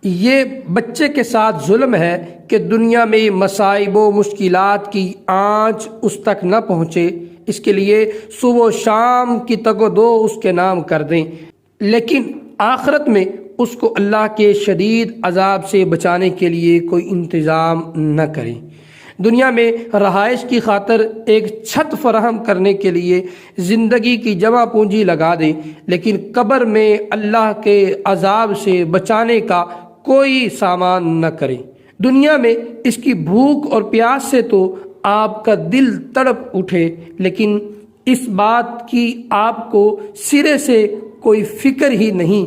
یہ بچے کے ساتھ ظلم ہے کہ دنیا میں مصائب و مشکلات کی آنچ اس تک نہ پہنچے، اس کے لیے صبح و شام کی تگ و دو اس کے نام کر دیں، لیکن آخرت میں اس کو اللہ کے شدید عذاب سے بچانے کے لیے کوئی انتظام نہ کریں۔ دنیا میں رہائش کی خاطر ایک چھت فراہم کرنے کے لیے زندگی کی جمع پونجی لگا دیں، لیکن قبر میں اللہ کے عذاب سے بچانے کا کوئی سامان نہ کریں۔ دنیا میں اس کی بھوک اور پیاس سے تو آپ کا دل تڑپ اٹھے، لیکن اس بات کی آپ کو سرے سے کوئی فکر ہی نہیں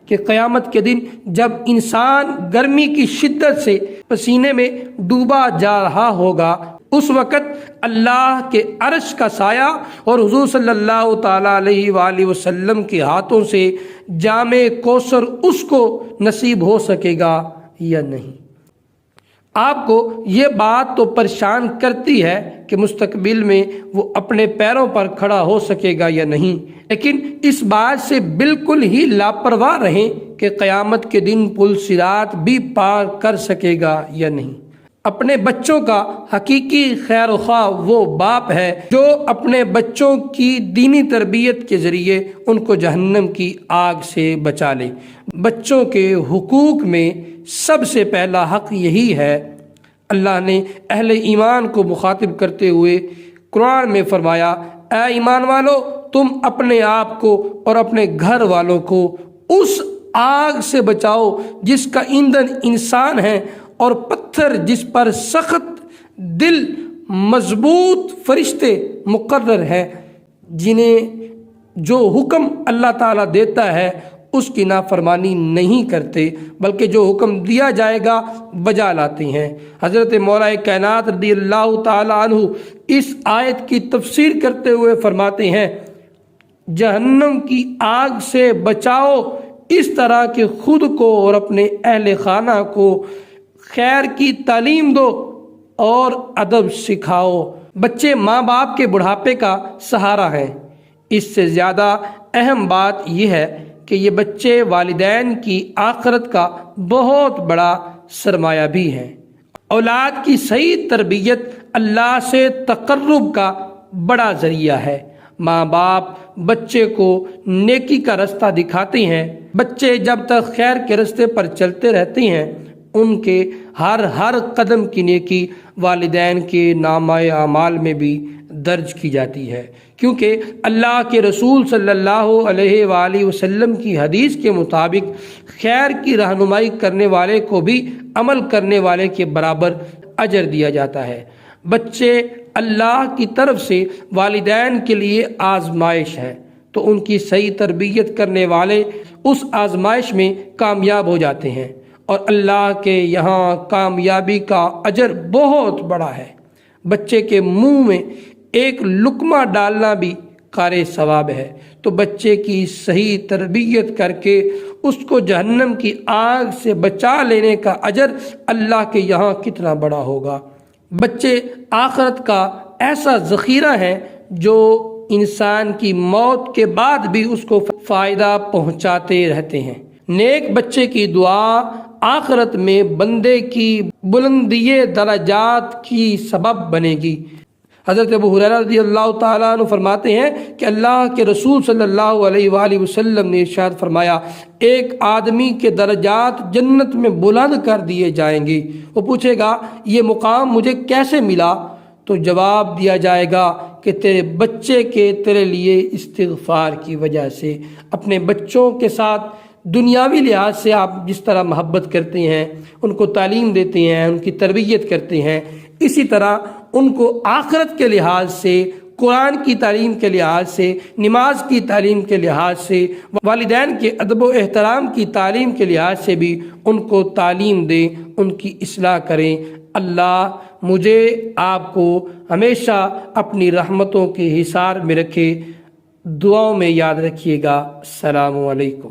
کہ قیامت کے دن جب انسان گرمی کی شدت سے پسینے میں ڈوبا جا رہا ہوگا، اس وقت اللہ کے عرش کا سایہ اور حضور صلی اللہ تعالیٰ علیہ وآلہ وسلم کے ہاتھوں سے جام کوثر اس کو نصیب ہو سکے گا یا نہیں۔ آپ کو یہ بات تو پریشان کرتی ہے کہ مستقبل میں وہ اپنے پیروں پر کھڑا ہو سکے گا یا نہیں، لیکن اس بات سے بالکل ہی لاپرواہ رہیں کہ قیامت کے دن پل صراط بھی پار کر سکے گا یا نہیں۔ اپنے بچوں کا حقیقی خیر خواہ وہ باپ ہے جو اپنے بچوں کی دینی تربیت کے ذریعے ان کو جہنم کی آگ سے بچا لے۔ بچوں کے حقوق میں سب سے پہلا حق یہی ہے۔ اللہ نے اہل ایمان کو مخاطب کرتے ہوئے قرآن میں فرمایا، اے ایمان والو، تم اپنے آپ کو اور اپنے گھر والوں کو اس آگ سے بچاؤ جس کا ایندھن انسان ہے اور پتھر جس پر سخت دل مضبوط فرشتے مقرر ہیں، جنہیں جو حکم اللہ تعالیٰ دیتا ہے اس کی نافرمانی نہیں کرتے بلکہ جو حکم دیا جائے گا بجا لاتے ہیں۔ حضرت مولا کائنات رضی اللہ تعالیٰ عنہ اس آیت کی تفسیر کرتے ہوئے فرماتے ہیں، جہنم کی آگ سے بچاؤ اس طرح کہ خود کو اور اپنے اہل خانہ کو خیر کی تعلیم دو اور ادب سکھاؤ۔ بچے ماں باپ کے بڑھاپے کا سہارا ہیں۔ اس سے زیادہ اہم بات یہ ہے کہ یہ بچے والدین کی آخرت کا بہت بڑا سرمایہ بھی ہیں۔ اولاد کی صحیح تربیت اللہ سے تقرب کا بڑا ذریعہ ہے۔ ماں باپ بچے کو نیکی کا رستہ دکھاتے ہیں۔ بچے جب تک خیر کے رستے پر چلتے رہتے ہیں، ان کے ہر قدم کی نیکی والدین کے نامہ اعمال میں بھی درج کی جاتی ہے، کیونکہ اللہ کے رسول صلی اللہ علیہ وآلہ وسلم کی حدیث کے مطابق خیر کی رہنمائی کرنے والے کو بھی عمل کرنے والے کے برابر اجر دیا جاتا ہے۔ بچے اللہ کی طرف سے والدین کے لیے آزمائش ہے، تو ان کی صحیح تربیت کرنے والے اس آزمائش میں کامیاب ہو جاتے ہیں، اور اللہ کے یہاں کامیابی کا اجر بہت بڑا ہے۔ بچے کے منہ میں ایک لقمہ ڈالنا بھی کار ثواب ہے، تو بچے کی صحیح تربیت کر کے اس کو جہنم کی آگ سے بچا لینے کا اجر اللہ کے یہاں کتنا بڑا ہوگا۔ بچے آخرت کا ایسا ذخیرہ ہے جو انسان کی موت کے بعد بھی اس کو فائدہ پہنچاتے رہتے ہیں۔ نیک بچے کی دعا آخرت میں بندے کی بلندی درجات کی سبب بنے گی۔ حضرت ابو ہریرہ رضی اللہ تعالیٰ عنہ فرماتے ہیں کہ اللہ کے رسول صلی اللہ علیہ وآلہ وسلم نے ارشاد فرمایا، ایک آدمی کے درجات جنت میں بلند کر دیے جائیں گے۔ وہ پوچھے گا، یہ مقام مجھے کیسے ملا؟ تو جواب دیا جائے گا کہ تیرے بچے کے تیرے لیے استغفار کی وجہ سے۔ اپنے بچوں کے ساتھ دنیاوی لحاظ سے آپ جس طرح محبت کرتے ہیں، ان کو تعلیم دیتے ہیں، ان کی تربیت کرتے ہیں، اسی طرح ان کو آخرت کے لحاظ سے، قرآن کی تعلیم کے لحاظ سے، نماز کی تعلیم کے لحاظ سے، والدین کے ادب و احترام کی تعلیم کے لحاظ سے بھی ان کو تعلیم دیں، ان کی اصلاح کریں۔ اللہ مجھے آپ کو ہمیشہ اپنی رحمتوں کے حصار میں رکھے۔ دعاؤں میں یاد رکھیے گا۔ السلام علیکم۔